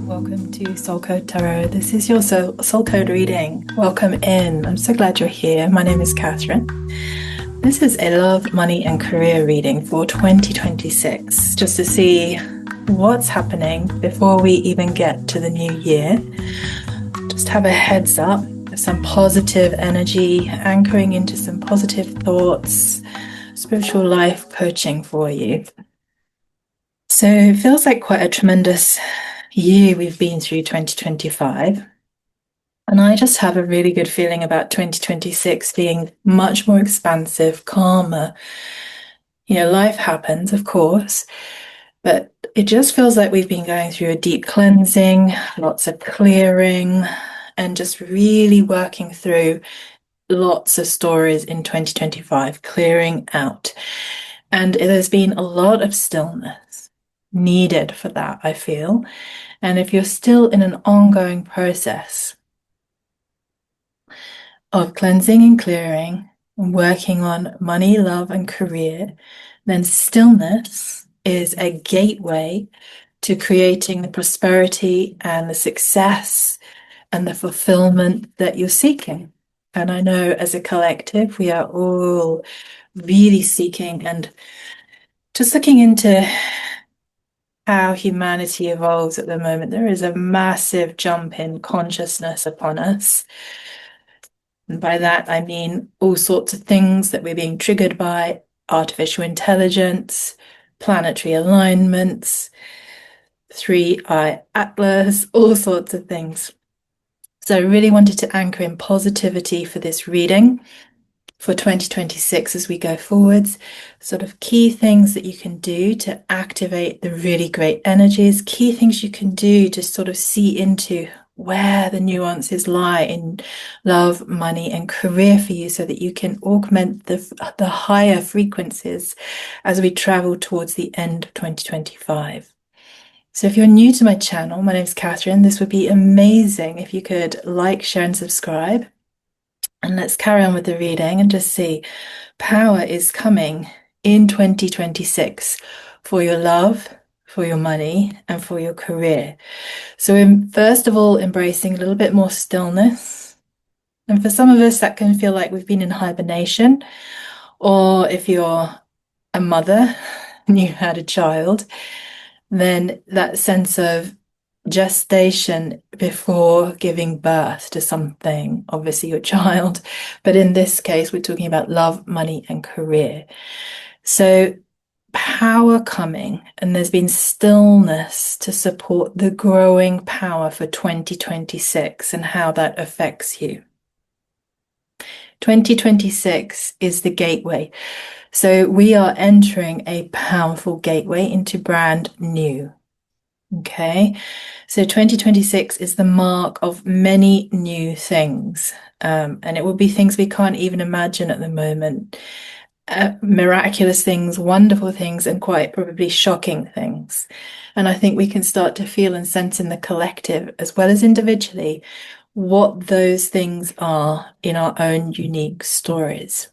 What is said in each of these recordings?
Welcome to Soul Code Tarot. This is your soul Code reading. Welcome in. I'm so glad you're here. My name is Catherine. This is a love, money, and career reading for 2026, just to see what's happening before we even get to the new year. Just have a heads up, some positive energy, anchoring into some positive thoughts, spiritual life coaching for you. So it feels like quite a tremendous year we've been through, 2025. And I just have a really good feeling about 2026 being much more expansive, calmer. Life happens, of course, but it just feels like we've been going through a deep cleansing, lots of clearing, and just really working through lots of stories in 2025, clearing out. And there's been a lot of stillness needed for that, I feel. And if you're still in an ongoing process of cleansing and clearing, and working on money, love, and career, then stillness is a gateway to creating the prosperity and the success and the fulfillment that you're seeking. And I know as a collective, we are all really seeking and just looking into how humanity evolves at the moment. There is a massive jump in consciousness upon us. And by that, I mean all sorts of things that we're being triggered by: artificial intelligence, planetary alignments, 3-eye atlas, all sorts of things. So I really wanted to anchor in positivity for this reading for 2026 as we go forwards. Sort of key things that you can do to activate the really great energies, key things you can do to sort of see into where the nuances lie in love, money, and career for you, so that you can augment the higher frequencies as we travel towards the end of 2025. So if you're new to my channel, my name is Catherine. This would be amazing if you could like, share, and subscribe. And let's carry on with the reading and just see. Power is coming in 2026 for your love, for your money, and for your career. So first of all, embracing a little bit more stillness. And for some of us, that can feel like we've been in hibernation. Or if you're a mother and you had a child, then that sense of gestation before giving birth to something, obviously your child, but in this case, we're talking about love, money, and career. So power coming, and there's been stillness to support the growing power for 2026 and how that affects you. 2026 is the gateway. So we are entering a powerful gateway into brand new. Okay, so 2026 is the mark of many new things, and it will be things we can't even imagine at the moment. Miraculous things, wonderful things, and quite probably shocking things. And I think we can start to feel and sense in the collective, as well as individually, what those things are in our own unique stories.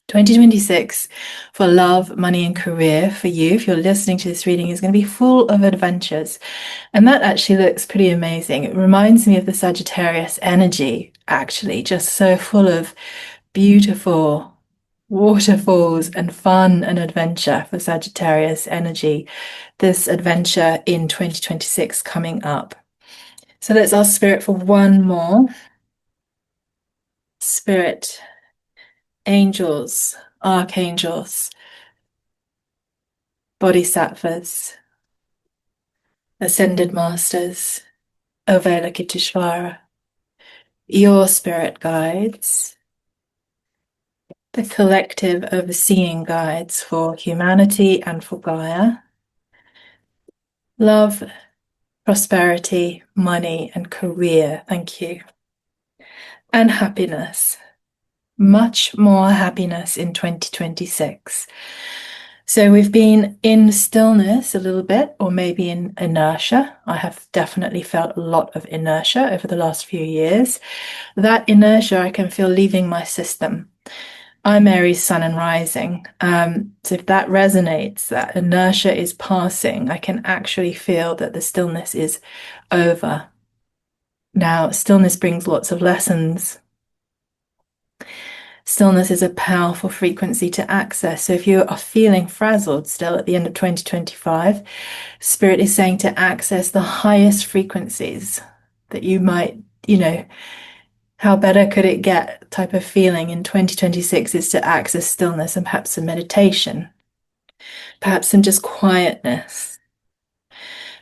2026 for love, money, and career for you, if you're listening to this reading, is going to be full of adventures. And that actually looks pretty amazing. It reminds me of the Sagittarius energy, actually, just so full of beautiful waterfalls and fun and adventure for Sagittarius energy. This adventure in 2026 coming up. So let's ask Spirit for one more. Spirit, angels, archangels, bodhisattvas, ascended masters, Avalokiteshvara, your spirit guides, the collective overseeing guides for humanity and for Gaia, love, prosperity, money, and career. Thank you. And happiness. Much more happiness in 2026. So we've been in stillness a little bit, or maybe in inertia. I have definitely felt a lot of inertia over the last few years. That inertia I can feel leaving my system. I'm Aries sun and rising. So if that resonates, that inertia is passing, I can actually feel that the stillness is over. Now, stillness brings lots of lessons. Stillness is a powerful frequency to access. So if you are feeling frazzled still at the end of 2025, Spirit is saying to access the highest frequencies that you might, how better could it get type of feeling in 2026 is to access stillness and perhaps some meditation, perhaps some just quietness,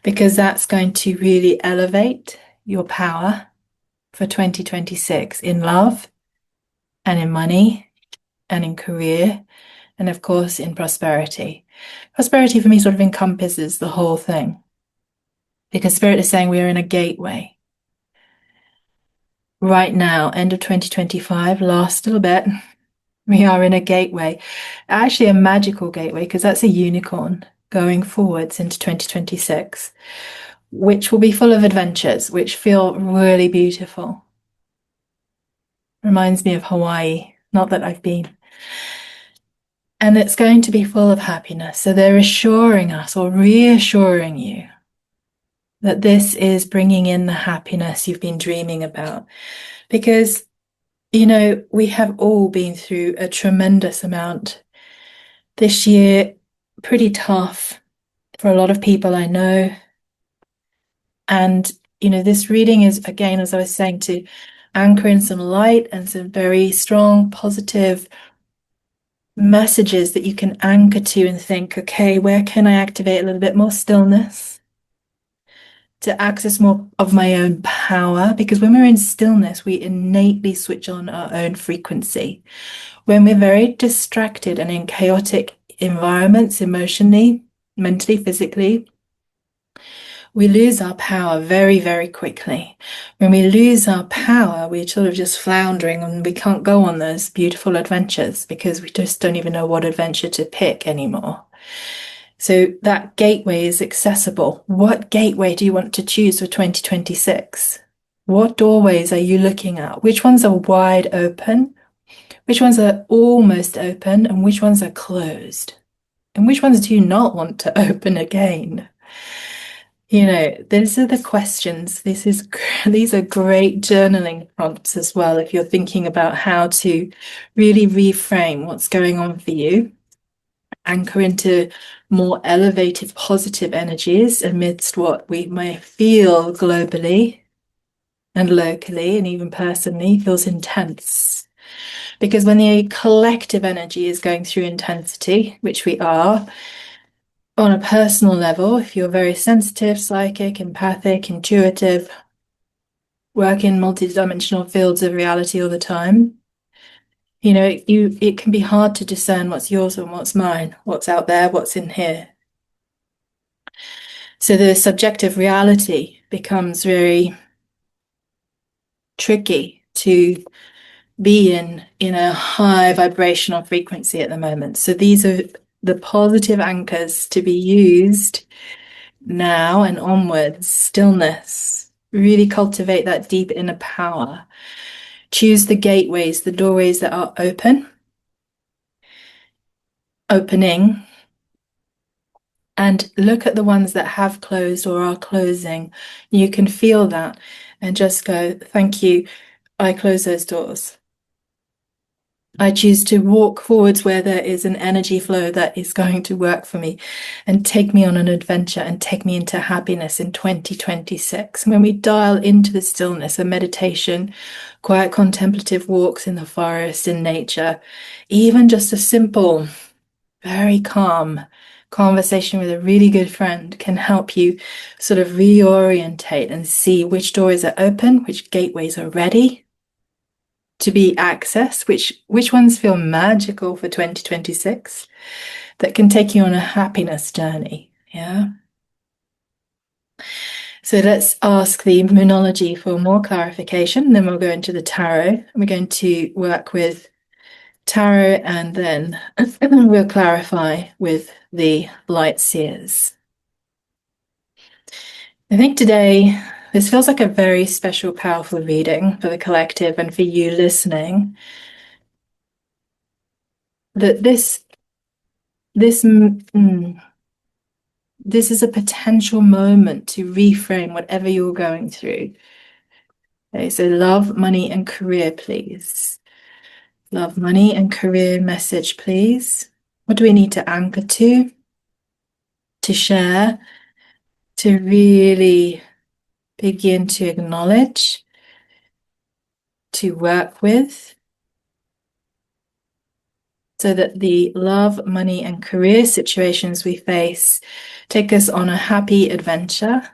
because that's going to really elevate your power for 2026 in love and in money and in career and, of course, in prosperity. Prosperity for me sort of encompasses the whole thing because Spirit is saying we are in a gateway. Right now, end of 2025, last little bit, we are in a gateway, actually a magical gateway, because that's a unicorn going forwards into 2026, which will be full of adventures, which feel really beautiful. Reminds me of Hawaii, not that I've been. And it's going to be full of happiness. So they're assuring us or reassuring you that this is bringing in the happiness you've been dreaming about. Because, we have all been through a tremendous amount this year, pretty tough for a lot of people I know. And, this reading is, again, as I was saying, to anchor in some light and some very strong, positive messages that you can anchor to and think, okay, where can I activate a little bit more stillness to access more of my own power? Because when we're in stillness, we innately switch on our own frequency. When we're very distracted and in chaotic environments, emotionally, mentally, physically, we lose our power very, very quickly. When we lose our power, we're sort of just floundering and we can't go on those beautiful adventures because we just don't even know what adventure to pick anymore. So that gateway is accessible. What gateway do you want to choose for 2026? What doorways are you looking at? Which ones are wide open? Which ones are almost open? And which ones are closed? And which ones do you not want to open again? These are the questions. These are great journaling prompts as well if you're thinking about how to really reframe what's going on for you, anchor into more elevated positive energies amidst what we may feel globally and locally and even personally feels intense. Because when the collective energy is going through intensity, which we are, on a personal level, if you're very sensitive, psychic, empathic, intuitive, work in multidimensional fields of reality all the time, it can be hard to discern what's yours and what's mine, what's out there, what's in here. So the subjective reality becomes very tricky to be in a high vibrational frequency at the moment. So these are the positive anchors to be used now and onwards. Stillness, really cultivate that deep inner power. Choose the gateways, the doorways that are opening, and look at the ones that have closed or are closing. You can feel that and just go, thank you, I close those doors. I choose to walk forwards where there is an energy flow that is going to work for me and take me on an adventure and take me into happiness in 2026. When we dial into the stillness of meditation, quiet contemplative walks in the forest, in nature, even just a simple, very calm conversation with a really good friend can help you sort of reorientate and see which doors are open, which gateways are ready to be accessed, which ones feel magical for 2026 that can take you on a happiness journey. Yeah. So let's ask the Moonology for more clarification. Then we'll go into the tarot. We're going to work with tarot and then we'll clarify with the light seers. I think today this feels like a very special, powerful reading for the collective and for you listening. that this this is a potential moment to reframe whatever you're going through. Okay, so love, money, and career, please. Love, money, and career message, please. What do we need to anchor to share, to really begin to acknowledge, to work with, so that the love, money, and career situations we face take us on a happy adventure,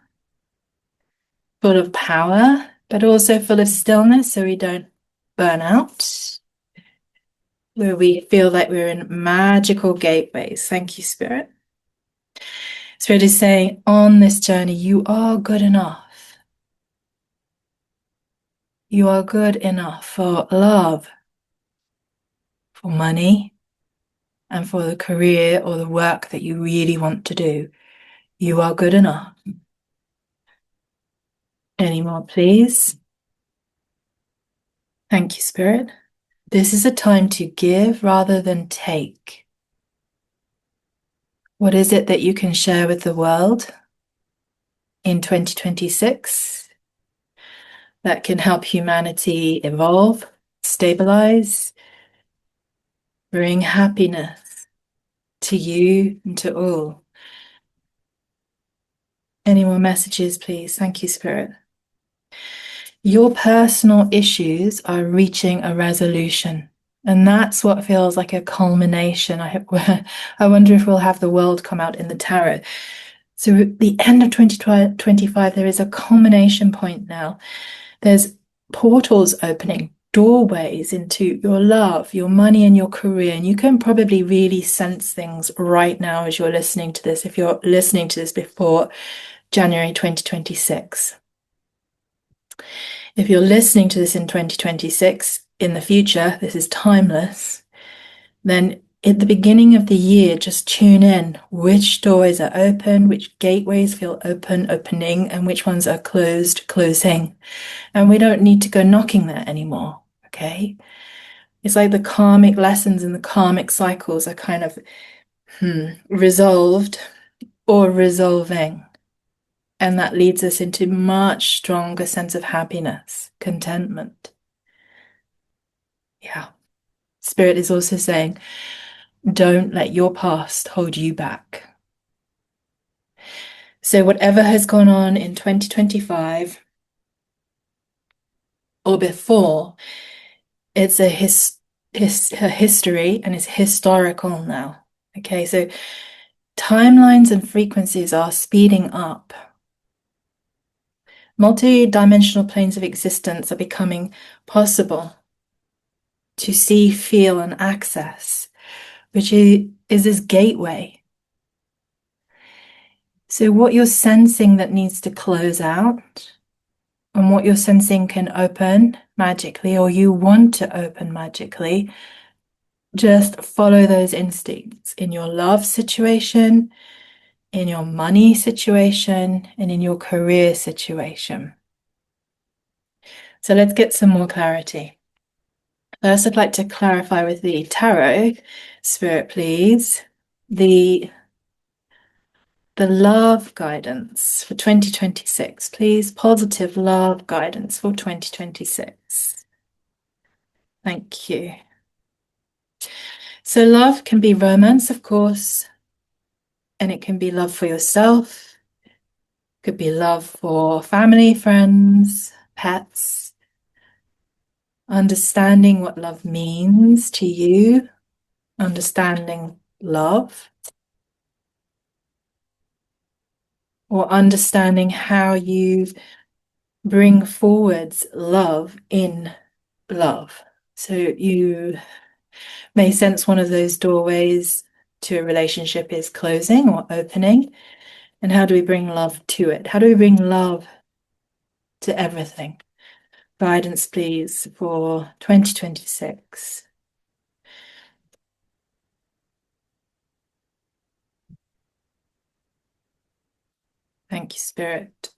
full of power, but also full of stillness so we don't burn out, where we feel like we're in magical gateways. Thank you, Spirit. Spirit is saying, on this journey, you are good enough. You are good enough for love, for money, and for the career or the work that you really want to do. You are good enough. Any more, please? Thank you, Spirit. This is a time to give rather than take. What is it that you can share with the world in 2026 that can help humanity evolve, stabilize, bring happiness to you and to all? Any more messages, please? Thank you, Spirit. Your personal issues are reaching a resolution. And that's what feels like a culmination. I wonder if we'll have the world come out in the tarot. So at the end of 2025, there is a culmination point now. There's portals opening, doorways into your love, your money, and your career. And you can probably really sense things right now as you're listening to this, if you're listening to this before January 2026. If you're listening to this in 2026, in the future, this is timeless, then at the beginning of the year, just tune in which doors are open, which gateways feel open, opening, and which ones are closed, closing. And we don't need to go knocking there anymore, okay? It's like the karmic lessons and the karmic cycles are kind of resolved or resolving. And that leads us into much stronger sense of happiness, contentment. Yeah. Spirit is also saying, don't let your past hold you back. So whatever has gone on in 2025 or before, it's a history and it's historical now. Okay, so timelines and frequencies are speeding up. Multi-dimensional planes of existence are becoming possible to see, feel, and access, which is this gateway. So what you're sensing that needs to close out, and what you're sensing can open magically, or you want to open magically, just follow those instincts in your love situation, in your money situation, and in your career situation. So let's get some more clarity. First, I'd like to clarify with the tarot, Spirit, please, the love guidance for 2026. Please, positive love guidance for 2026. Thank you. So love can be romance, of course, and it can be love for yourself. It could be love for family, friends, pets. Understanding what love means to you, understanding love, or understanding how you bring forwards love in love. So you may sense one of those doorways to a relationship is closing or opening. And how do we bring love to it? How do we bring love to everything? Guidance, please, for 2026. Thank you, Spirit.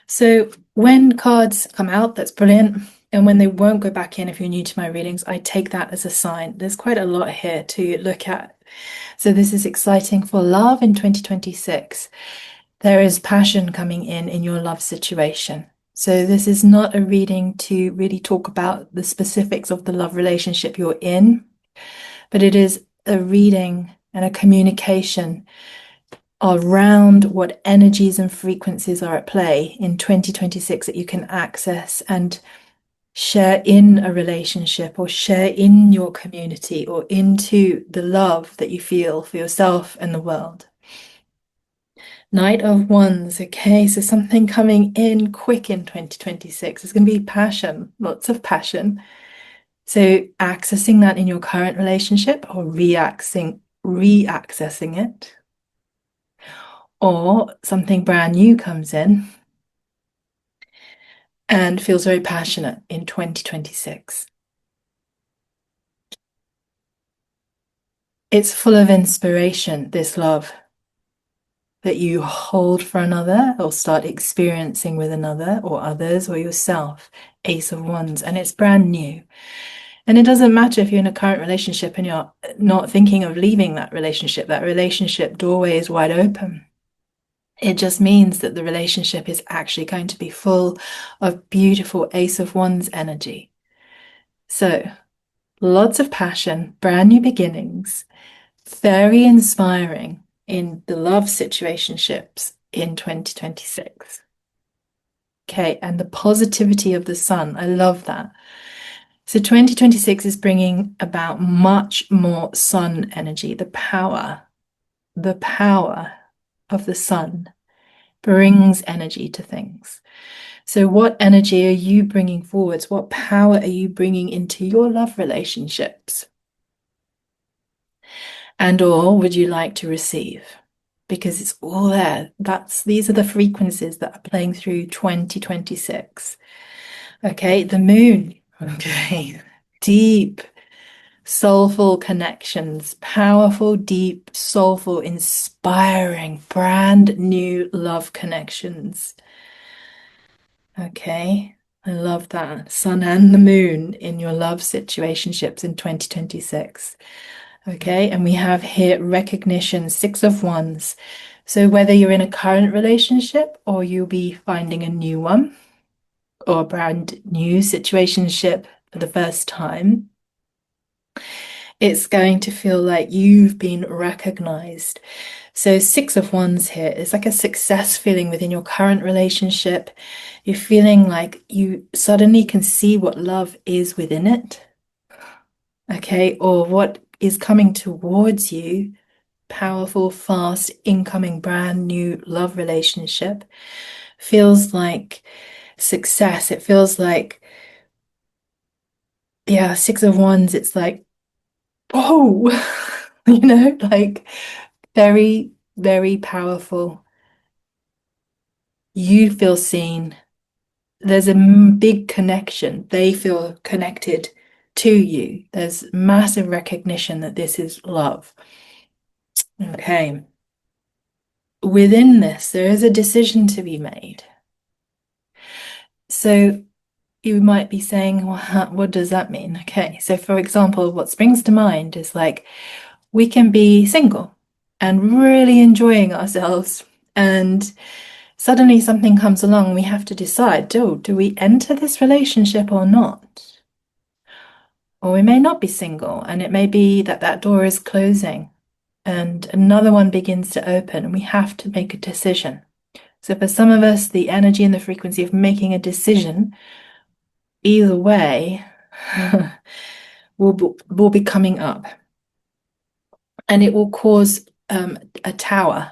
So when cards come out, that's brilliant. And when they won't go back in, if you're new to my readings, I take that as a sign. There's quite a lot here to look at. So this is exciting for love in 2026. There is passion coming in your love situation. So this is not a reading to really talk about the specifics of the love relationship you're in, but it is a reading and a communication around what energies and frequencies are at play in 2026 that you can access and share in a relationship or share in your community or into the love that you feel for yourself and the world. Knight of Wands. Okay, so something coming in quick in 2026. It's going to be passion, lots of passion. So accessing that in your current relationship or reaccessing it, or something brand new comes in and feels very passionate in 2026. It's full of inspiration, this love that you hold for another or start experiencing with another or others or yourself. Ace of Wands, and it's brand new. And it doesn't matter if you're in a current relationship and you're not thinking of leaving that relationship doorway is wide open. It just means that the relationship is actually going to be full of beautiful Ace of Wands energy. So, lots of passion, brand new beginnings, very inspiring in the love situationships in 2026. Okay, and the positivity of the sun, I love that. So 2026 is bringing about much more sun energy, the power of the sun brings energy to things. So what energy are you bringing forwards? What power are you bringing into your love relationships? And or would you like to receive? Because it's all there. These are the frequencies that are playing through 2026. Okay, the moon. Okay, deep, soulful connections, powerful, deep, soulful, inspiring, brand new love connections. Okay, I love that. Sun and the moon in your love situationships in 2026. Okay, and we have here recognition, Six of Wands. So whether you're in a current relationship or you'll be finding a new one or a brand new situationship for the first time, it's going to feel like you've been recognized. So Six of Wands here is like a success feeling within your current relationship. You're feeling like you suddenly can see what love is within it. Okay, or what is coming towards you, powerful, fast, incoming, brand new love relationship, feels like success. It feels like, yeah, Six of Wands, it's like, oh, like very, very powerful. You feel seen. There's a big connection. They feel connected to you. There's massive recognition that this is love. Okay. Within this, there is a decision to be made. So you might be saying, well, what does that mean? Okay. So, for example, what springs to mind is like we can be single and really enjoying ourselves. And suddenly something comes along, we have to decide, do we enter this relationship or not? Or we may not be single, and it may be that that door is closing and another one begins to open, and we have to make a decision. So for some of us, the energy and the frequency of making a decision, either way, will be coming up. And it will cause a tower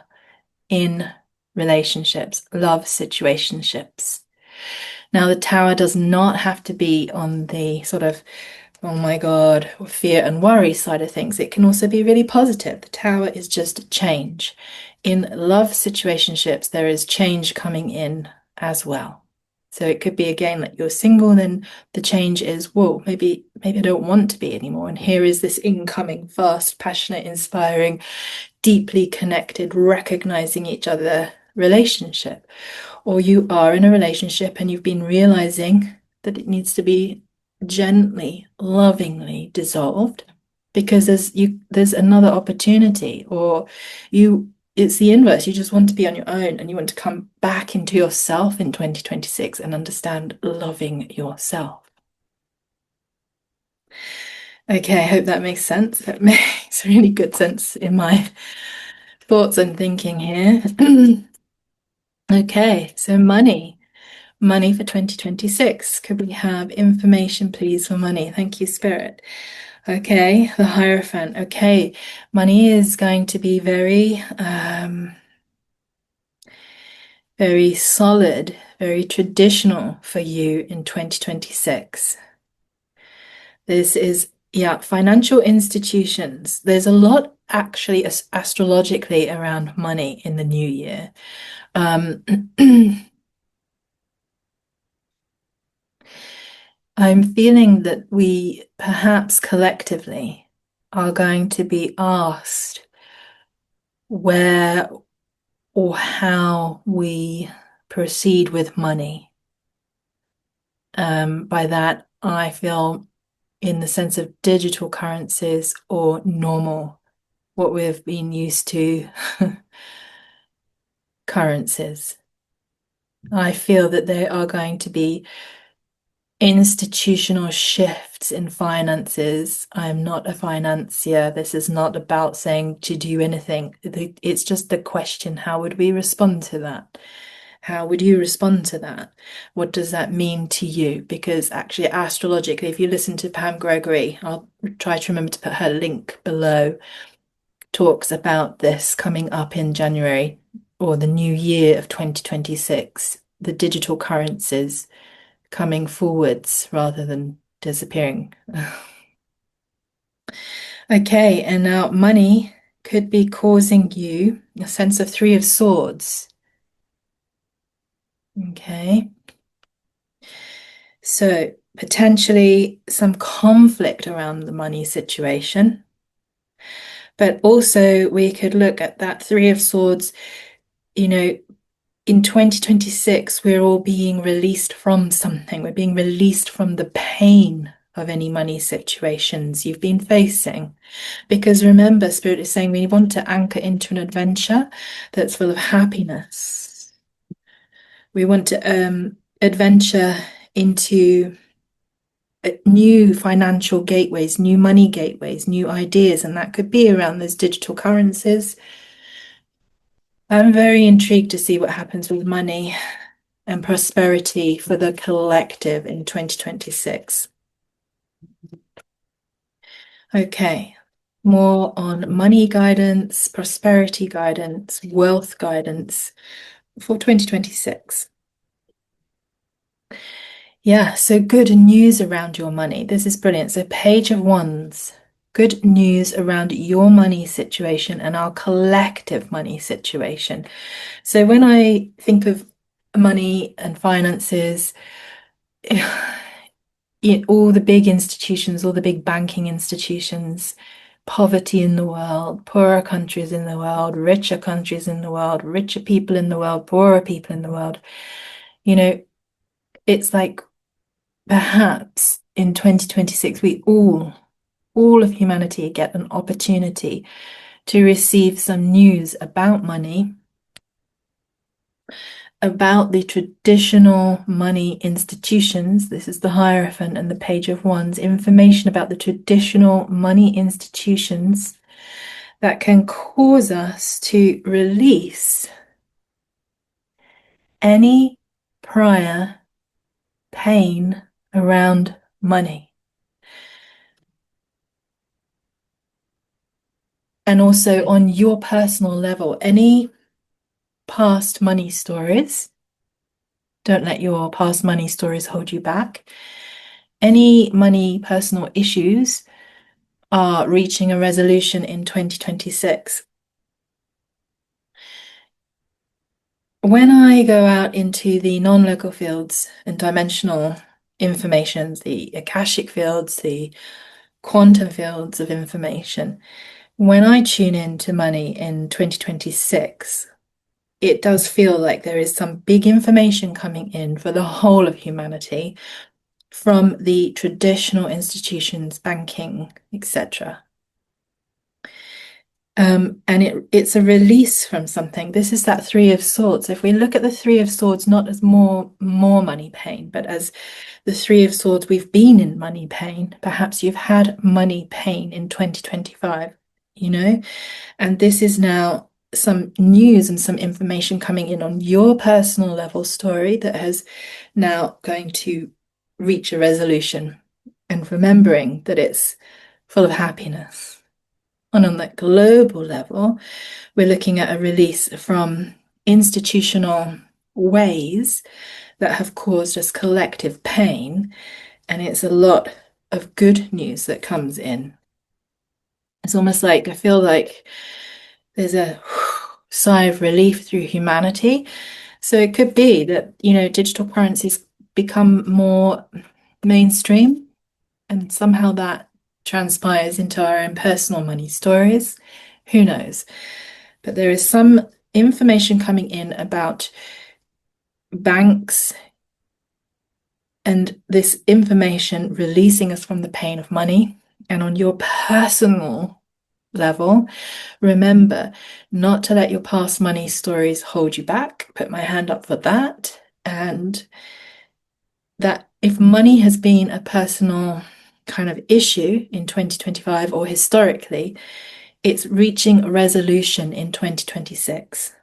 in relationships, love situationships. Now, the tower does not have to be on the sort of, oh my God, fear and worry side of things. It can also be really positive. The tower is just change. In love situationships, there is change coming in as well. So it could be again that you're single, and then the change is, whoa, maybe I don't want to be anymore. And here is this incoming, fast, passionate, inspiring, deeply connected, recognizing each other relationship. Or you are in a relationship and you've been realizing that it needs to be gently, lovingly dissolved because there's another opportunity, or it's the inverse. You just want to be on your own and you want to come back into yourself in 2026 and understand loving yourself. Okay, I hope that makes sense. That makes really good sense in my thoughts and thinking here. Okay, so money. Money for 2026. Could we have information, please, for money? Thank you, Spirit. Okay, the Hierophant. Okay, money is going to be very solid, very traditional for you in 2026. This is, yeah, financial institutions. There's a lot actually astrologically around money in the new year. I'm feeling that we perhaps collectively are going to be asked where or how we proceed with money. By that, I feel in the sense of digital currencies or normal, what we've been used to currencies. I feel that there are going to be institutional shifts in finances. I'm not a financier. This is not about saying to do anything. It's just the question, how would we respond to that? How would you respond to that? What does that mean to you? Because actually, astrologically, if you listen to Pam Gregory, I'll try to remember to put her link below, talks about this coming up in January or the new year of 2026, the digital currencies coming forwards rather than disappearing. Okay, and now money could be causing you a sense of Three of Swords. Okay. So potentially some conflict around the money situation. But also we could look at that Three of Swords, in 2026, we're all being released from something. We're being released from the pain of any money situations you've been facing. Because remember, Spirit is saying we want to anchor into an adventure that's full of happiness. We want to adventure into new financial gateways, new money gateways, new ideas, and that could be around those digital currencies. I'm very intrigued to see what happens with money and prosperity for the collective in 2026. Okay, more on money guidance, prosperity guidance, wealth guidance for 2026. Yeah, so good news around your money. This is brilliant. So Page of Wands, good news around your money situation and our collective money situation. So when I think of money and finances, all the big institutions, all the big banking institutions, poverty in the world, poorer countries in the world, richer countries in the world, richer people in the world, poorer people in the world, it's like perhaps in 2026, we all of humanity get an opportunity to receive some news about money, about the traditional money institutions. This is the Hierophant and the Page of Wands, information about the traditional money institutions that can cause us to release any prior pain around money. And also on your personal level, any past money stories. Don't let your past money stories hold you back. Any money personal issues are reaching a resolution in 2026. When I go out into the non-local fields and dimensional informations, the Akashic fields, the quantum fields of information, when I tune in to money in 2026, it does feel like there is some big information coming in for the whole of humanity from the traditional institutions, banking, etc. And it's a release from something. This is that Three of Swords. If we look at the Three of Swords not as more money pain, but as the Three of Swords, we've been in money pain. Perhaps you've had money pain in 2025, you know? And this is now some news and some information coming in on your personal level story that has now going to reach a resolution, and remembering that it's full of happiness. And on the global level, we're looking at a release from institutional ways that have caused us collective pain. And it's a lot of good news that comes in. It's almost like I feel like there's a sigh of relief through humanity. So it could be that, digital currencies become more mainstream, and somehow that transpires into our own personal money stories. Who knows? But there is some information coming in about banks and this information releasing us from the pain of money. And on your personal level, remember not to let your past money stories hold you back. Put my hand up for that. And that if money has been a personal kind of issue in 2025 or historically, it's reaching a resolution in 2026.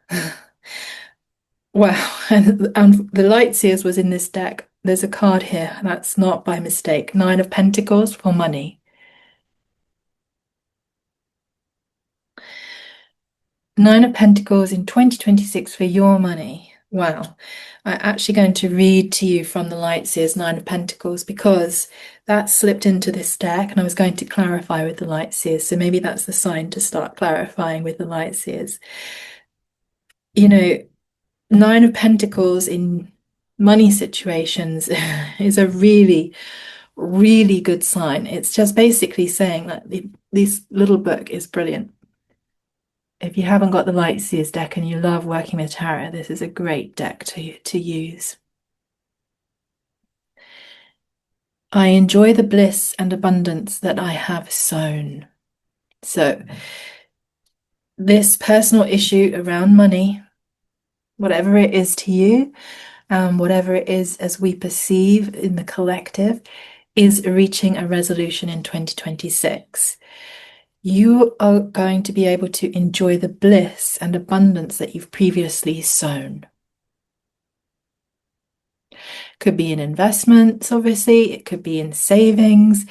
Wow. And the Light Seers was in this deck. There's a card here. That's not by mistake. Nine of Pentacles for money. Nine of Pentacles in 2026 for your money. Wow. I'm actually going to read to you from the Light Seers Nine of Pentacles because that slipped into this deck and I was going to clarify with the Light Seers. So maybe that's the sign to start clarifying with the Light Seers. Nine of Pentacles in money situations is a really, really good sign. It's just basically saying that this little book is brilliant. If you haven't got the Light Seers deck and you love working with tarot, this is a great deck to use. I enjoy the bliss and abundance that I have sown. So this personal issue around money, whatever it is to you, whatever it is as we perceive in the collective, is reaching a resolution in 2026. You are going to be able to enjoy the bliss and abundance that you've previously sown. Could be in investments, obviously, it could be in savings,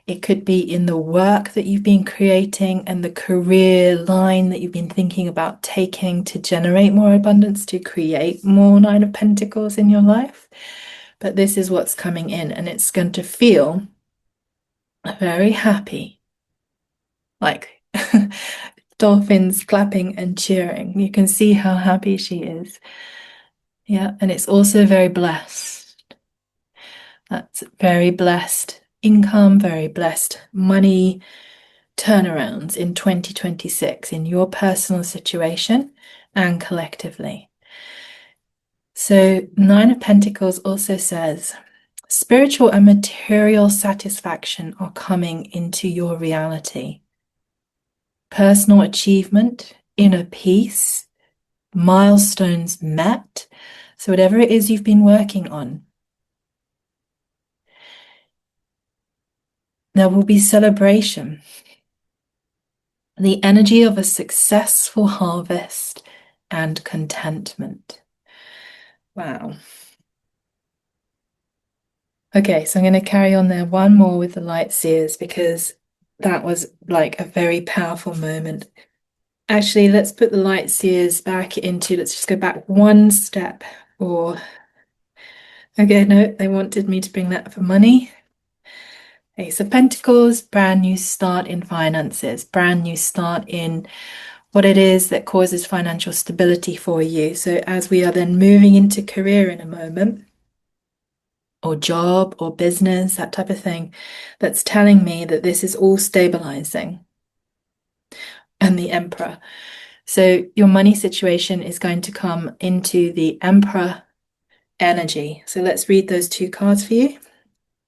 it could be in the work that you've been creating and the career line that you've been thinking about taking to generate more abundance, to create more Nine of Pentacles in your life. But this is what's coming in, and it's going to feel very happy, like dolphins clapping and cheering. You can see how happy she is. Yeah, and it's also very blessed. That's very blessed income, very blessed money turnarounds in 2026 in your personal situation and collectively. So, Nine of Pentacles also says, spiritual and material satisfaction are coming into your reality. Personal achievement, inner peace, milestones met. So, whatever it is you've been working on, there will be celebration. The energy of a successful harvest and contentment. Wow. Okay, so I'm going to carry on there one more with the Light Seers because that was like a very powerful moment. Actually, let's put the Light Seers back into, let's just go back one step. Or, okay, no, they wanted me to bring that for money. Ace of Pentacles, brand new start in finances, brand new start in what it is that causes financial stability for you. So as we are then moving into career in a moment, or job or business, that type of thing, that's telling me that this is all stabilizing. And the Emperor. So your money situation is going to come into the Emperor energy. So let's read those two cards for you.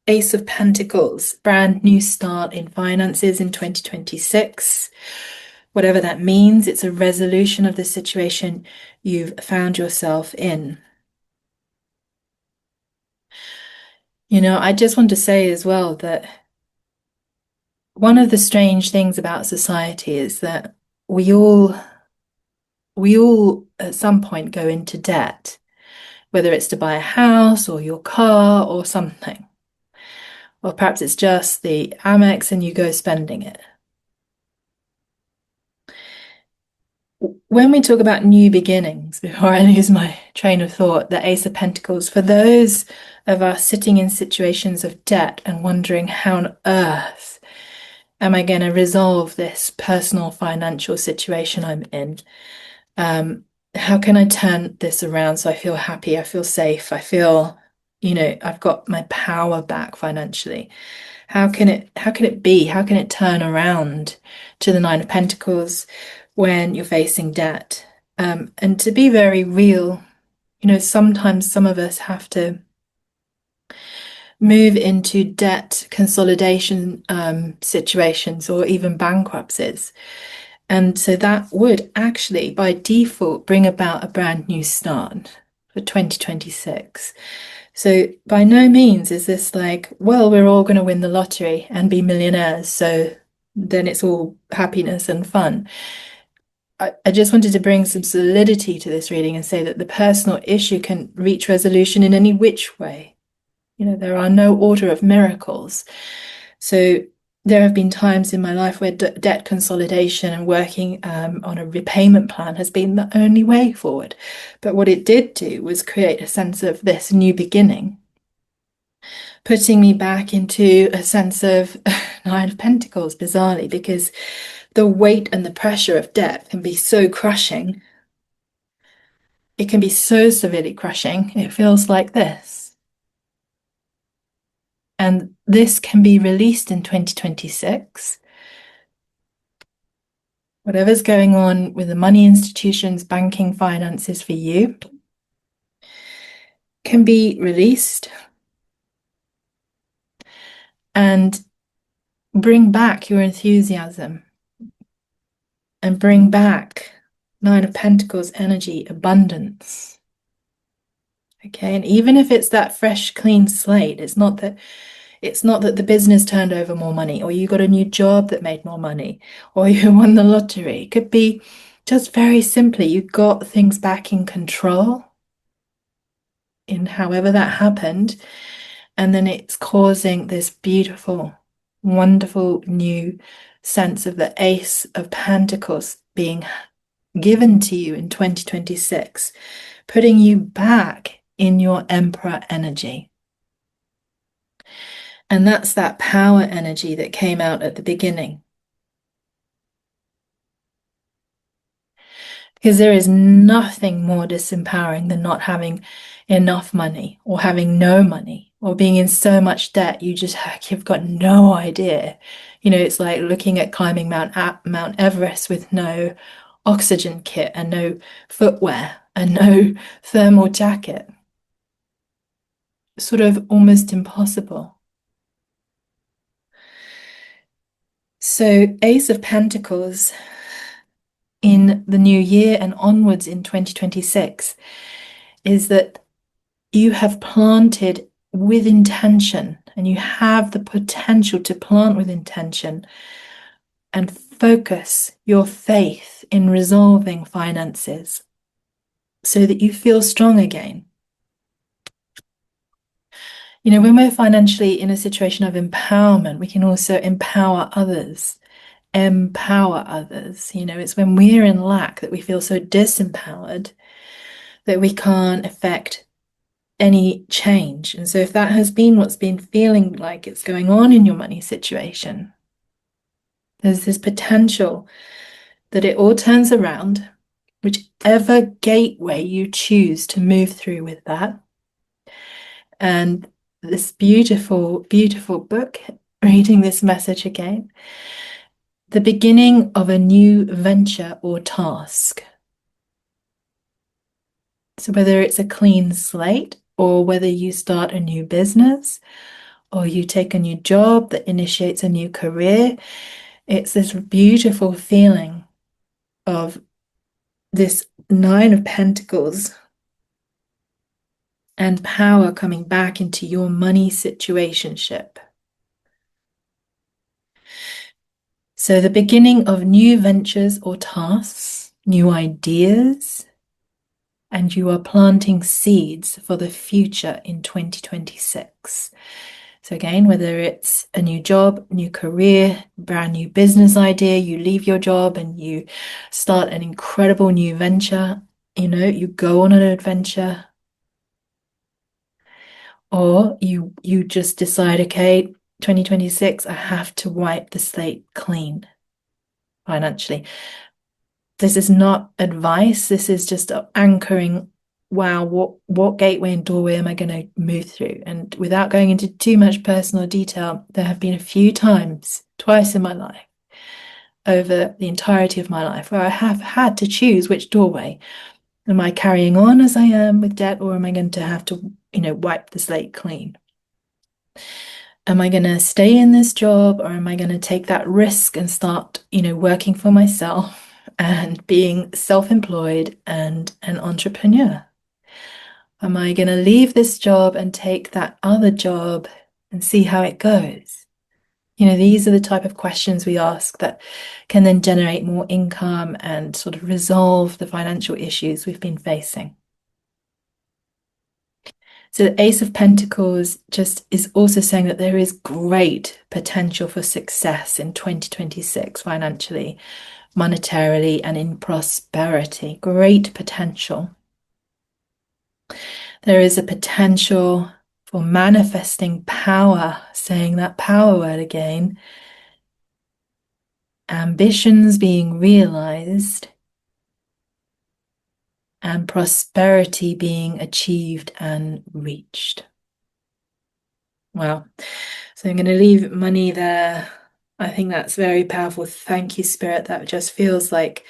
Ace of Pentacles, brand new start in finances in 2026. Whatever that means, it's a resolution of the situation you've found yourself in. I just want to say as well that one of the strange things about society is that we all at some point go into debt, whether it's to buy a house or your car or something. Or perhaps it's just the Amex and you go spending it. When we talk about new beginnings, before I lose my train of thought, the Ace of Pentacles, for those of us sitting in situations of debt and wondering how on earth am I going to resolve this personal financial situation I'm in? How can I turn this around so I feel happy, I feel safe, I feel, I've got my power back financially? How can it be? How can it turn around to the Nine of Pentacles when you're facing debt? And to be very real, sometimes some of us have to move into debt consolidation situations or even bankruptcies. And so that would actually, by default, bring about a brand new start for 2026. So by no means is this like, well, we're all going to win the lottery and be millionaires, so then it's all happiness and fun. I just wanted to bring some solidity to this reading and say that the personal issue can reach resolution in any which way. There are no order of miracles. So there have been times in my life where debt consolidation and working on a repayment plan has been the only way forward. But what it did do was create a sense of this new beginning, putting me back into a sense of Nine of Pentacles, bizarrely, because the weight and the pressure of debt can be so crushing. It can be so severely crushing. It feels like this. And this can be released in 2026. Whatever's going on with the money institutions, banking, finances for you can be released and bring back your enthusiasm and bring back Nine of Pentacles energy, abundance. Okay, and even if it's that fresh, clean slate, it's not that the business turned over more money, or you got a new job that made more money, or you won the lottery. It could be just very simply you got things back in control in however that happened, and then it's causing this beautiful, wonderful new sense of the Ace of Pentacles being given to you in 2026, putting you back in your Emperor energy. And that's that power energy that came out at the beginning. Because there is nothing more disempowering than not having enough money or having no money or being in so much debt you've got no idea. It's like looking at climbing Mount Everest with no oxygen kit and no footwear and no thermal jacket. Sort of almost impossible. So Ace of Pentacles in the new year and onwards in 2026 is that you have planted with intention and you have the potential to plant with intention and focus your faith in resolving finances so that you feel strong again. When we're financially in a situation of empowerment, we can also empower others. It's when we're in lack that we feel so disempowered that we can't affect any change. And so if that has been what's been feeling like it's going on in your money situation, there's this potential that it all turns around, whichever gateway you choose to move through with that. And this beautiful, beautiful book, reading this message again, the beginning of a new venture or task. So whether it's a clean slate or whether you start a new business or you take a new job that initiates a new career. It's this beautiful feeling of this Nine of Pentacles and power coming back into your money situationship. So the beginning of new ventures or tasks, new ideas, and you are planting seeds for the future in 2026. So again, whether it's a new job, new career, brand new business idea, you leave your job and you start an incredible new venture, you go on an adventure, or you just decide, okay, 2026, I have to wipe the slate clean financially. This is not advice. This is just anchoring. Wow, what gateway and doorway am I going to move through? And without going into too much personal detail, there have been a few times, twice in my life, over the entirety of my life, where I have had to choose which doorway. Am I carrying on as I am with debt, or am I going to have to, wipe the slate clean? Am I going to stay in this job, or am I going to take that risk and start, working for myself and being self-employed and an entrepreneur? Am I going to leave this job and take that other job and see how it goes? These are the type of questions we ask that can then generate more income and sort of resolve the financial issues we've been facing. So the Ace of Pentacles just is also saying that there is great potential for success in 2026 financially, monetarily, and in prosperity. Great potential. There is a potential for manifesting power, saying that power word again, ambitions being realized, and prosperity being achieved and reached. Wow. So I'm going to leave money there. I think that's very powerful. Thank you, Spirit. That just feels like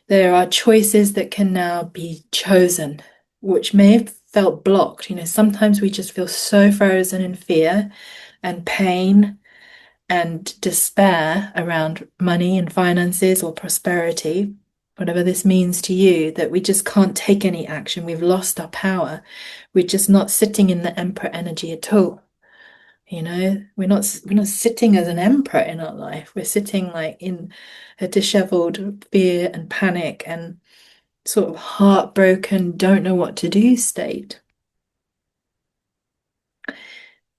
there are choices that can now be chosen, which may have felt blocked. Sometimes we just feel so frozen in fear and pain and despair around money and finances or prosperity, whatever this means to you, that we just can't take any action. We've lost our power. We're just not sitting in the Emperor energy at all. We're not sitting as an emperor in our life. We're sitting like in a disheveled fear and panic and sort of heartbroken, don't know what to do state.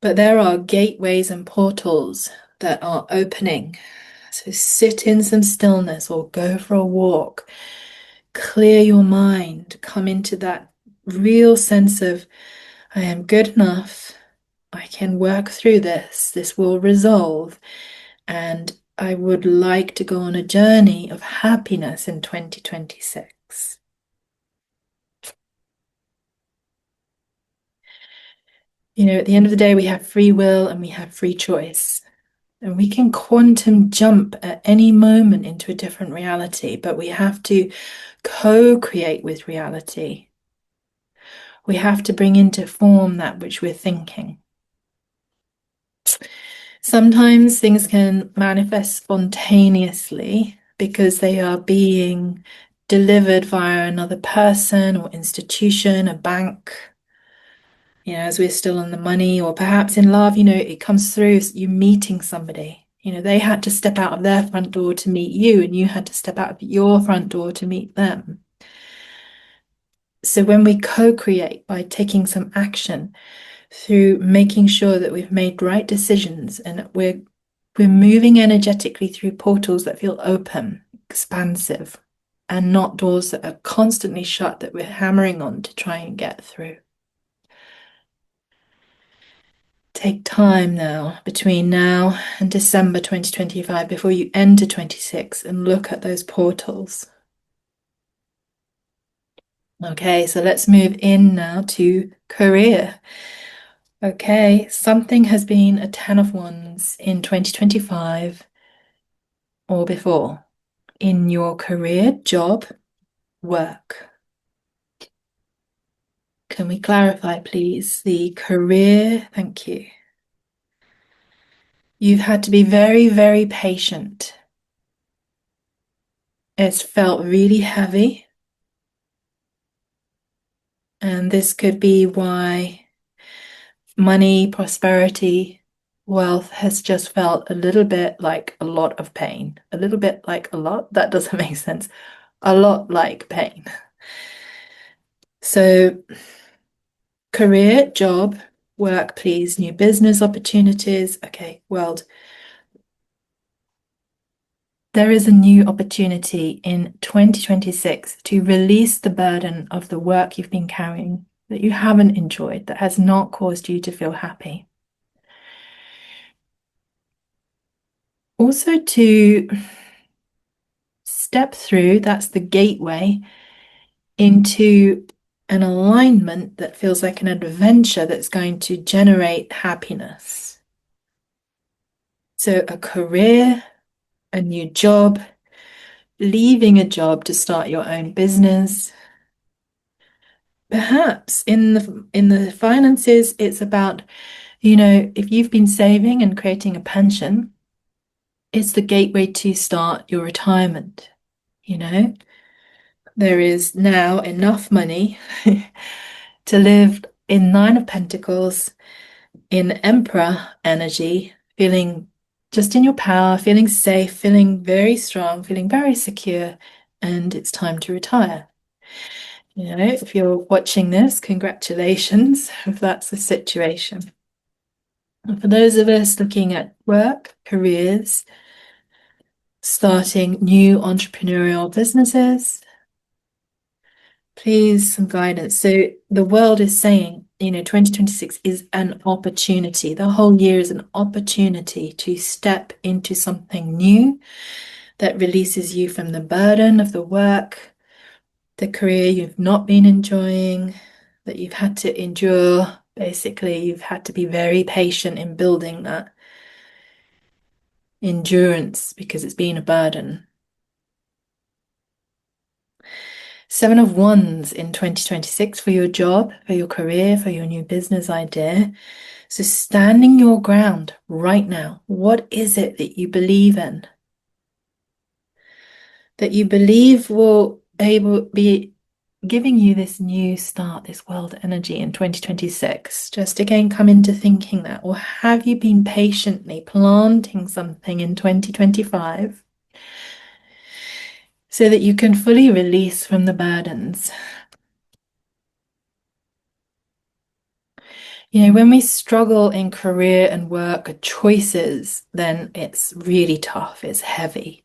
But there are gateways and portals that are opening. So sit in some stillness or go for a walk. Clear your mind. Come into that real sense of, I am good enough. I can work through this. This will resolve. And I would like to go on a journey of happiness in 2026. At the end of the day, we have free will and we have free choice. And we can quantum jump at any moment into a different reality, but we have to co-create with reality. We have to bring into form that which we're thinking. Sometimes things can manifest spontaneously because they are being delivered via another person or institution, a bank, as we're still on the money, or perhaps in love, it comes through you meeting somebody. They had to step out of their front door to meet you, and you had to step out of your front door to meet them. So when we co-create by taking some action through making sure that we've made right decisions and we're moving energetically through portals that feel open, expansive, and not doors that are constantly shut that we're hammering on to try and get through. Take time now, between now and December 2025, before you enter 26, and look at those portals. Okay, so let's move in now to career. Okay, something has been a 10 of Wands in 2025 or before in your career, job, work. Can we clarify, please, the career? Thank you. You've had to be very, very patient. It's felt really heavy. And this could be why money, prosperity, wealth has just felt a little bit like a lot of pain. A little bit like a lot. That doesn't make sense. A lot like pain. So, career, job, work, please, new business opportunities. Okay, world. There is a new opportunity in 2026 to release the burden of the work you've been carrying that you haven't enjoyed, that has not caused you to feel happy. Also, to step through, that's the gateway into an alignment that feels like an adventure that's going to generate happiness. So, a career, a new job, leaving a job to start your own business. Perhaps in the finances, it's about, if you've been saving and creating a pension, it's the gateway to start your retirement. There is now enough money to live in Nine of Pentacles, in Emperor energy, feeling just in your power, feeling safe, feeling very strong, feeling very secure, and it's time to retire. If you're watching this, congratulations if that's the situation. And for those of us looking at work, careers, starting new entrepreneurial businesses, please, some guidance. So the world is saying, 2026 is an opportunity. The whole year is an opportunity to step into something new that releases you from the burden of the work, the career you've not been enjoying, that you've had to endure. Basically, you've had to be very patient in building that endurance because it's been a burden. Seven of Wands in 2026 for your job, for your career, for your new business idea. So standing your ground right now. What is it that you believe in? That you believe will be giving you this new start, this world energy in 2026. Just again, come into thinking that. Or have you been patiently planting something in 2025 so that you can fully release from the burdens? When we struggle in career and work choices, then it's really tough, it's heavy,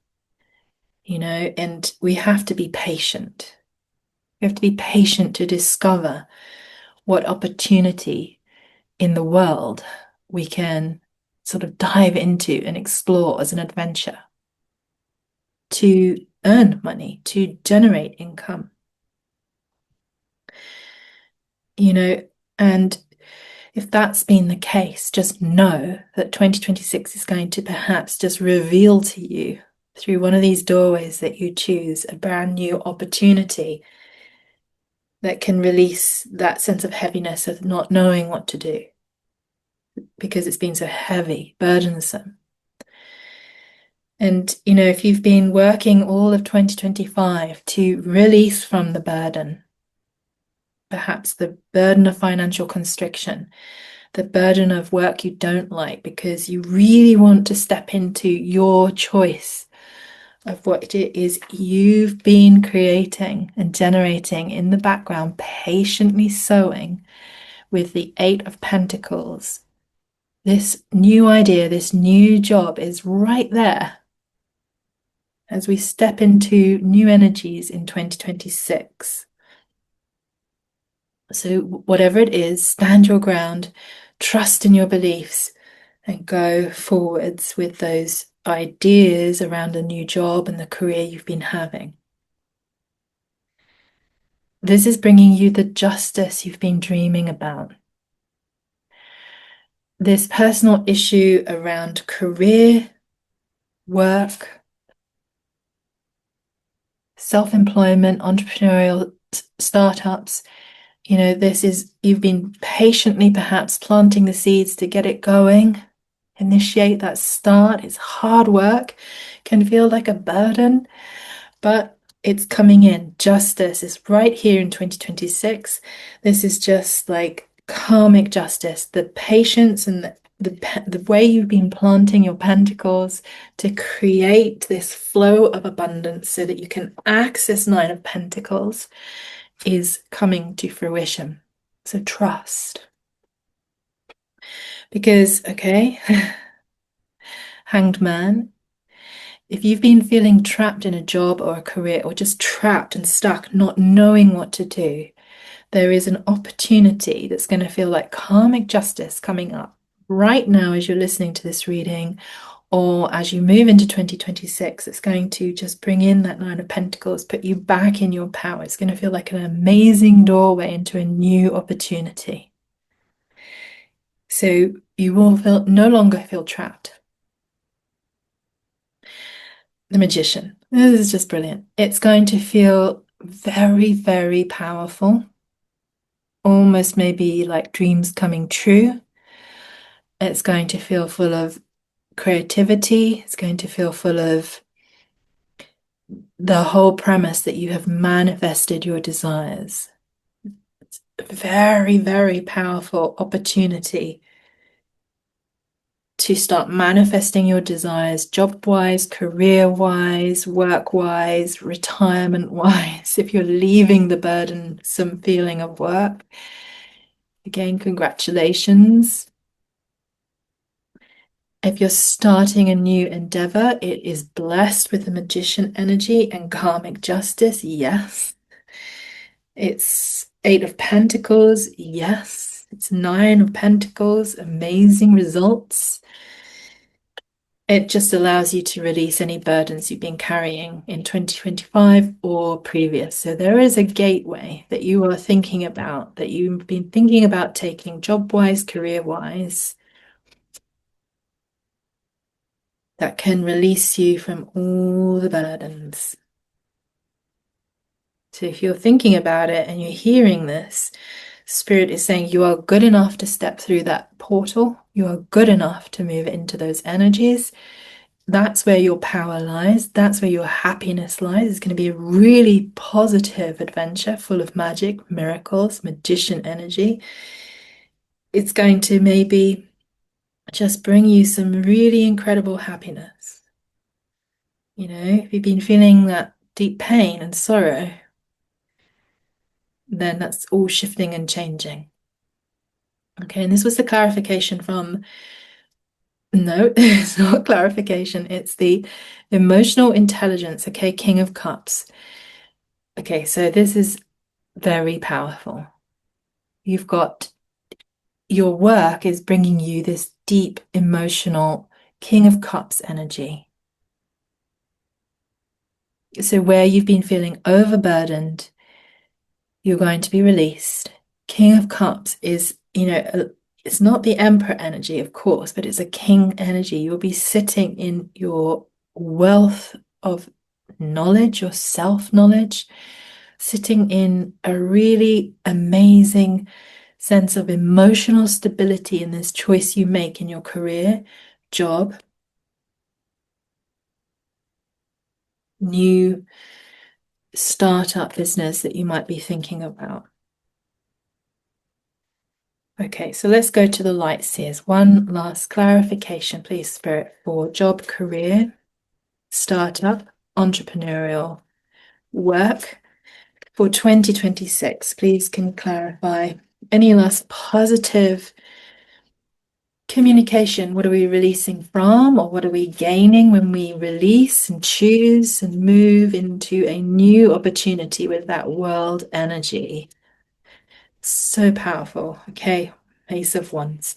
and we have to be patient. We have to be patient to discover what opportunity in the world we can sort of dive into and explore as an adventure to earn money, to generate income. And if that's been the case, just know that 2026 is going to perhaps just reveal to you through one of these doorways that you choose a brand new opportunity that can release that sense of heaviness of not knowing what to do because it's been so heavy, burdensome. And, if you've been working all of 2025 to release from the burden, perhaps the burden of financial constriction, the burden of work you don't like because you really want to step into your choice of what it is you've been creating and generating in the background, patiently sowing with the Eight of Pentacles. This new idea, this new job is right there as we step into new energies in 2026. So whatever it is, stand your ground, trust in your beliefs, and go forwards with those ideas around a new job and the career you've been having. This is bringing you the justice you've been dreaming about. This personal issue around career, work, self-employment, entrepreneurial startups. You've been patiently perhaps planting the seeds to get it going. initiate that start. It's hard work, can feel like a burden, but it's coming in. Justice is right here in 2026. This is just like karmic justice, the patience and the way you've been planting your pentacles to create this flow of abundance so that you can access Nine of Pentacles is coming to fruition. So trust. Because, okay, Hanged Man, if you've been feeling trapped in a job or a career, or just trapped and stuck, not knowing what to do, there is an opportunity that's going to feel like karmic justice coming up right now as you're listening to this reading, or as you move into 2026. It's going to just bring in that Nine of Pentacles, put you back in your power. It's going to feel like an amazing doorway into a new opportunity. So you will no longer feel trapped. The Magician. This is just brilliant. It's going to feel very, very powerful. Almost maybe like dreams coming true. It's going to feel full of creativity. It's going to feel full of the whole premise that you have manifested your desires. It's a very, very powerful opportunity to start manifesting your desires, job-wise, career-wise, work-wise, retirement-wise. If you're leaving the burdensome feeling of work, again, congratulations. If you're starting a new endeavor, it is blessed with the Magician energy and karmic justice. Yes. It's Eight of Pentacles. Yes. It's Nine of Pentacles. Amazing results. It just allows you to release any burdens you've been carrying in 2025 or previous. So there is a gateway that you are thinking about, that you've been thinking about taking job-wise, career-wise, that can release you from all the burdens. So if you're thinking about it and you're hearing this, Spirit is saying you are good enough to step through that portal. You are good enough to move into those energies. That's where your power lies. That's where your happiness lies. It's going to be a really positive adventure full of magic, miracles, magician energy. It's going to maybe just bring you some really incredible happiness. You know, if you've been feeling that deep pain and sorrow, then that's all shifting and changing. Okay, and this was the clarification from, no, it's not clarification, it's the emotional intelligence, okay, King of Cups. Okay, so this is very powerful. You've got your work is bringing you this deep emotional King of Cups energy. So where you've been feeling overburdened, you're going to be released. King of Cups is, it's not the Emperor energy, of course, but it's a king energy. You'll be sitting in your wealth of knowledge, your self-knowledge, sitting in a really amazing sense of emotional stability in this choice you make in your career, job, new startup business that you might be thinking about. Okay, so let's go to the light seers. One last clarification, please, Spirit, for job, career, startup, entrepreneurial work for 2026. Please can clarify any last positive communication. What are we releasing from, or what are we gaining when we release and choose and move into a new opportunity with that world energy? So powerful. Okay, Ace of Wands.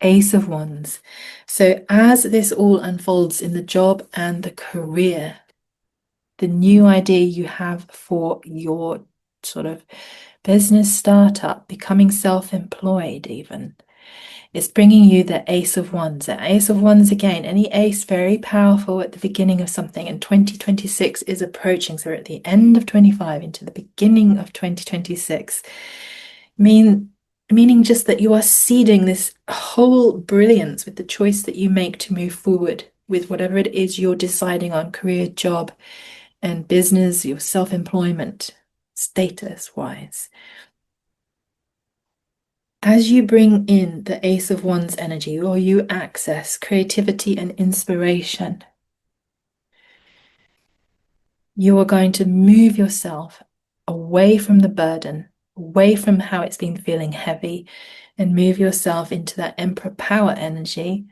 Ace of Wands. So as this all unfolds in the job and the career, the new idea you have for your sort of business startup, becoming self-employed even, it's bringing you the Ace of Wands. The Ace of Wands again, any ace very powerful at the beginning of something, and 2026 is approaching. So we're at the end of 25 into the beginning of 2026. mean meaning just that you are seeding this whole brilliance with the choice that you make to move forward with whatever it is you're deciding on, career, job, and business, your self-employment, status wise. As you bring in the Ace of Wands energy, or you access creativity and inspiration, you are going to move yourself away from the burden, away from how it's been feeling heavy, and move yourself into that Emperor power energy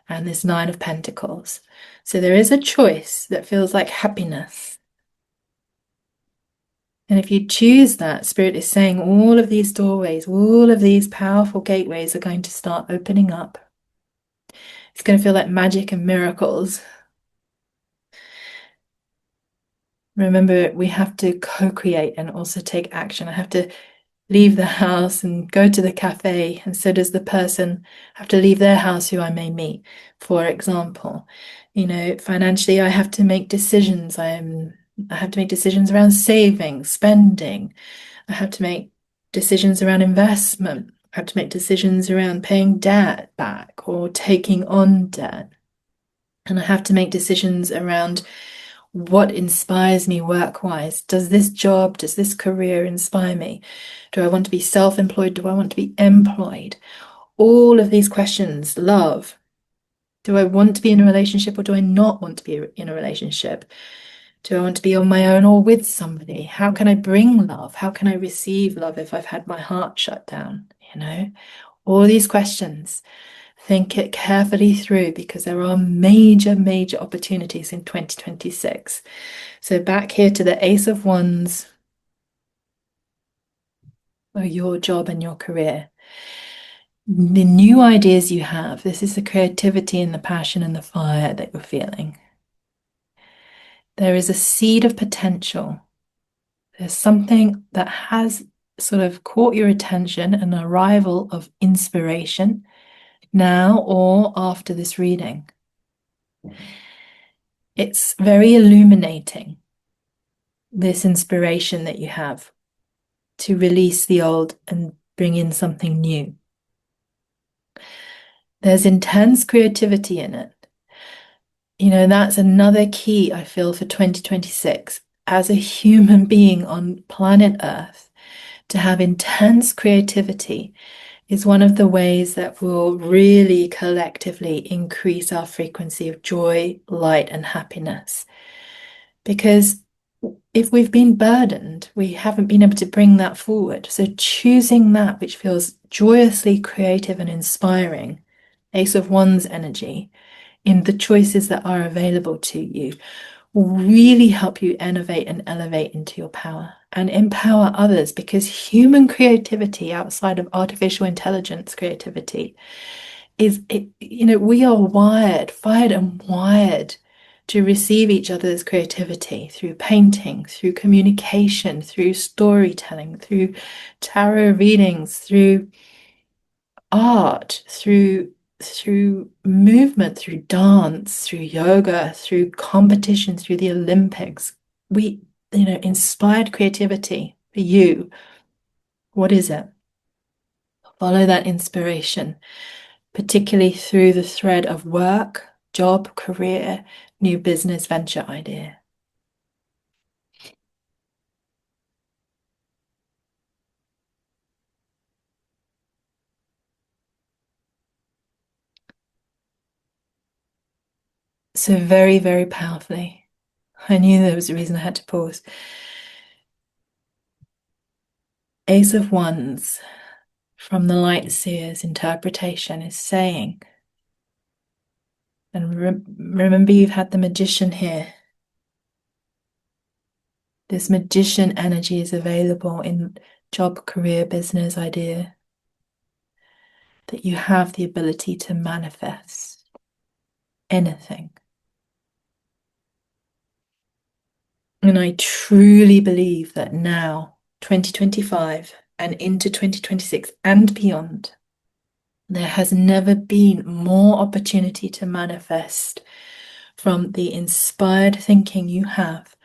and this Nine of Pentacles. So there is a choice that feels like happiness. And if you choose that, Spirit is saying all of these doorways, all of these powerful gateways are going to start opening up. It's going to feel like magic and miracles. Remember, we have to co-create and also take action. I have to leave the house and go to the cafe, and so does the person have to leave their house who I may meet. For example, financially, I have to make decisions. I have to make decisions around saving, spending. I have to make decisions around investment. I have to make decisions around paying debt back or taking on debt. And I have to make decisions around what inspires me work-wise. Does this job, does this career inspire me? Do I want to be self-employed? Do I want to be employed? All of these questions, love. Do I want to be in a relationship or do I not want to be in a relationship? Do I want to be on my own or with somebody? How can I bring love? How can I receive love if I've had my heart shut down? All these questions. Think it carefully through because there are major, major opportunities in 2026. So back here to the Ace of Wands, or your job and your career. The new ideas you have, this is the creativity and the passion and the fire that you're feeling. There is a seed of potential. There's something that has sort of caught your attention, an arrival of inspiration now or after this reading. It's very illuminating, this inspiration that you have to release the old and bring in something new. There's intense creativity in it. That's another key I feel for 2026. As a human being on planet Earth, to have intense creativity is one of the ways that will really collectively increase our frequency of joy, light, and happiness. Because if we've been burdened, we haven't been able to bring that forward. So choosing that which feels joyously creative and inspiring, Ace of Wands energy, in the choices that are available to you will really help you innovate and elevate into your power and empower others, because human creativity outside of artificial intelligence creativity we are wired, fired and wired to receive each other's creativity through painting, through communication, through storytelling, through tarot readings, through art, through movement, through dance, through yoga, through competition, through the Olympics. Inspired creativity for you. What is it? Follow that inspiration, particularly through the thread of work, job, career, new business venture idea. So very, very powerfully. I knew there was a reason I had to pause. Ace of Wands from the Light Seer's interpretation is saying, and remember you've had the Magician here. This Magician energy is available in job, career, business idea, that you have the ability to manifest anything. And I truly believe that now, 2025 and into 2026 and beyond, there has never been more opportunity to manifest from the inspired thinking you have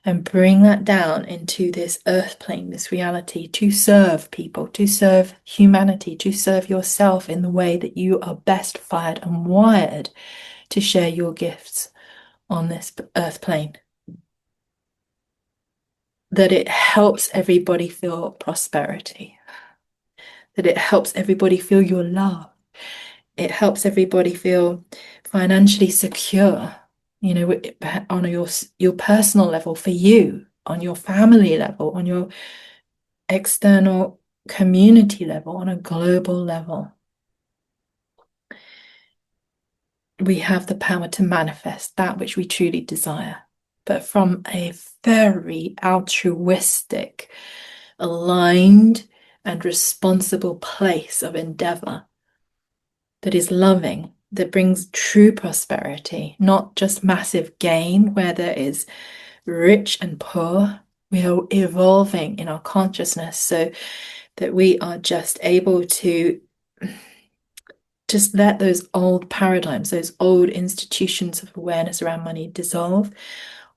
and bring that down into this earth plane, this reality, to serve people, to serve humanity, to serve yourself in the way that you are best fired and wired to share your gifts on this earth plane. That it helps everybody feel prosperity, that it helps everybody feel your love. It helps everybody feel financially secure, you know, on your personal level for you, on your family level, on your external community level, on a global level. We have the power to manifest that which we truly desire, but from a very altruistic, aligned, and responsible place of endeavor that is loving, that brings true prosperity, not just massive gain where there is rich and poor. We are evolving in our consciousness so that we are just able to just let those old paradigms, those old institutions of awareness around money dissolve,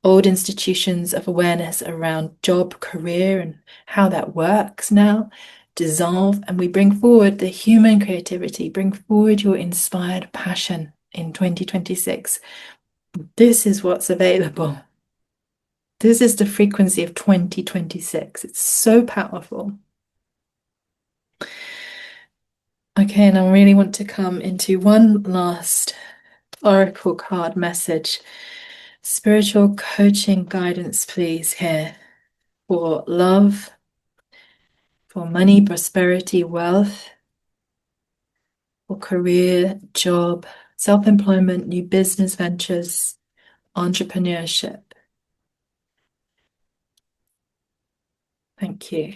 old institutions of awareness around job, career, and how that works now dissolve, and we bring forward the human creativity, bring forward your inspired passion in 2026. This is what's available. This is the frequency of 2026. It's so powerful. Okay, and I really want to come into one last oracle card message. Spiritual coaching guidance, please, here for love, for money, prosperity, wealth, for career, job, self-employment, new business ventures, entrepreneurship. Thank you.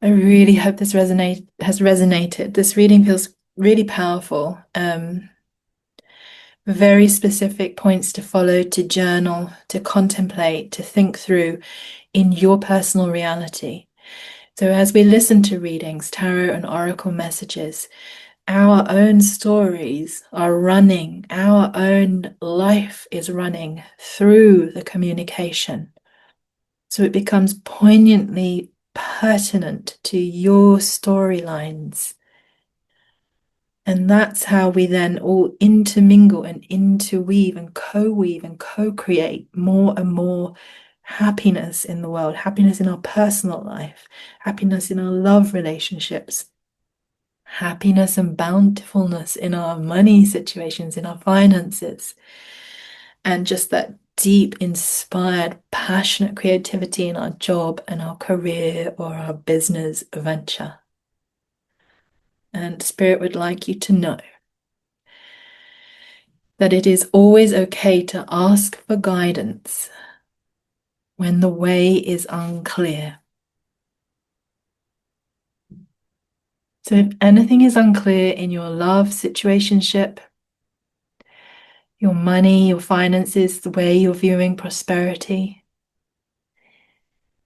I really hope this has resonated. This reading feels really powerful. Very specific points to follow, to journal, to contemplate, to think through in your personal reality. So as we listen to readings, tarot and oracle messages, our own stories are running, our own life is running through the communication. So it becomes poignantly pertinent to your storylines. And that's how we then all intermingle and interweave and co-create more and more happiness in the world, happiness in our personal life, happiness in our love relationships, happiness and bountifulness in our money situations, in our finances, and just that deep, inspired, passionate creativity in our job and our career or our business venture. And Spirit would like you to know that it is always okay to ask for guidance when the way is unclear. So if anything is unclear in your love situationship, your money, your finances, the way you're viewing prosperity,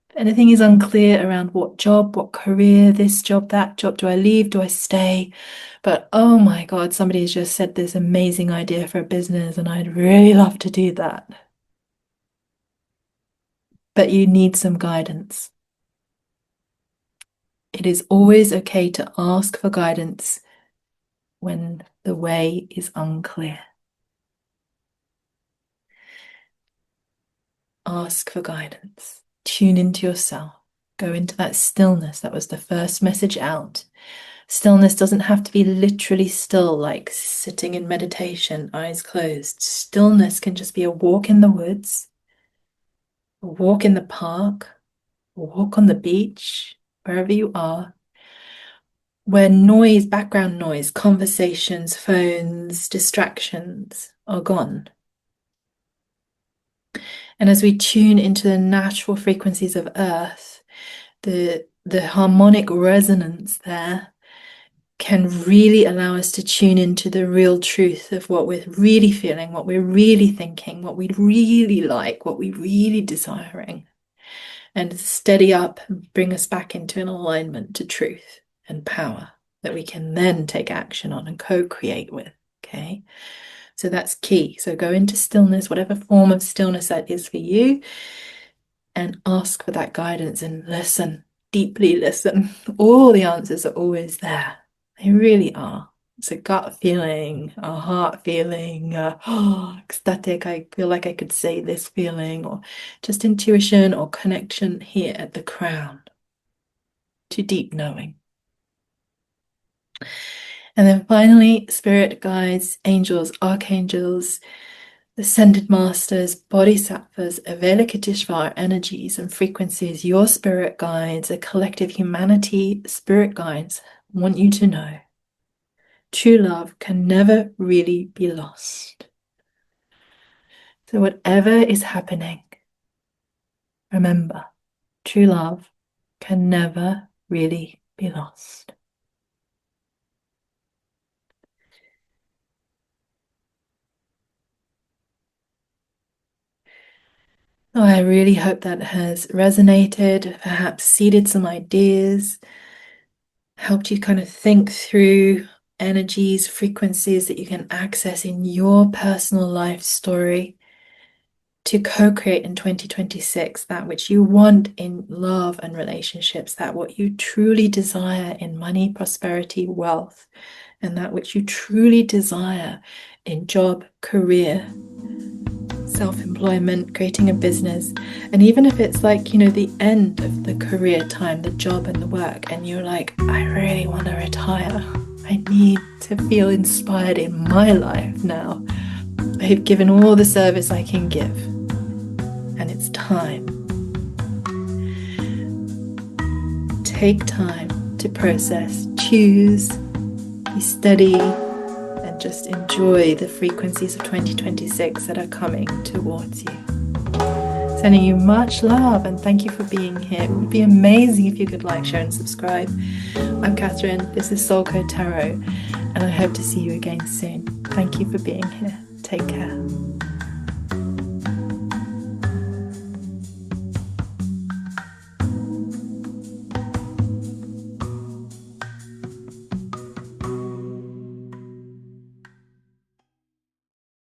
if anything is unclear around what job, what career, this job, that job, do I leave, do I stay? But oh my God, somebody has just said this amazing idea for a business and I'd really love to do that. But you need some guidance. It is always okay to ask for guidance when the way is unclear. Ask for guidance. Tune into yourself. Go into that stillness. That was the first message out. Stillness doesn't have to be literally still, like sitting in meditation, eyes closed. Stillness can just be a walk in the woods, a walk in the park, a walk on the beach, wherever you are, where noise, background noise, conversations, phones, distractions are gone. And as we tune into the natural frequencies of Earth, the harmonic resonance there can really allow us to tune into the real truth of what we're really feeling, what we're really thinking, what we'd really like, what we're really desiring, and steady up and bring us back into an alignment to truth and power that we can then take action on and co-create with, okay? So that's key. So go into stillness, whatever form of stillness that is for you, and ask for that guidance and listen, deeply listen. All the answers are always there. They really are. It's a gut feeling, a heart feeling, ecstatic. I feel like I could say this feeling, or just intuition or connection here at the crown to deep knowing. And then finally, spirit guides, angels, archangels, ascended masters, bodhisattvas, Avalokiteshvara energies and frequencies, your spirit guides, a collective humanity, spirit guides want you to know true love can never really be lost. So whatever is happening, remember, true love can never really be lost. Oh, I really hope that has resonated, perhaps seeded some ideas, helped you kind of think through energies, frequencies that you can access in your personal life story to co-create in 2026 that which you want in love and relationships, that what you truly desire in money, prosperity, wealth, and that which you truly desire in job, career, self-employment, creating a business. And even if it's like, the end of the career time, the job and the work, and you're like, I really want to retire. I need to feel inspired in my life now. I've given all the service I can give, and it's time. Take time to process, choose, be steady, and just enjoy the frequencies of 2026 that are coming towards you. Sending you much love and thank you for being here. It would be amazing if you could like, share, and subscribe. I'm Catherine. This is Soul Code Tarot, and I hope to see you again soon. Thank you for being here. Take care.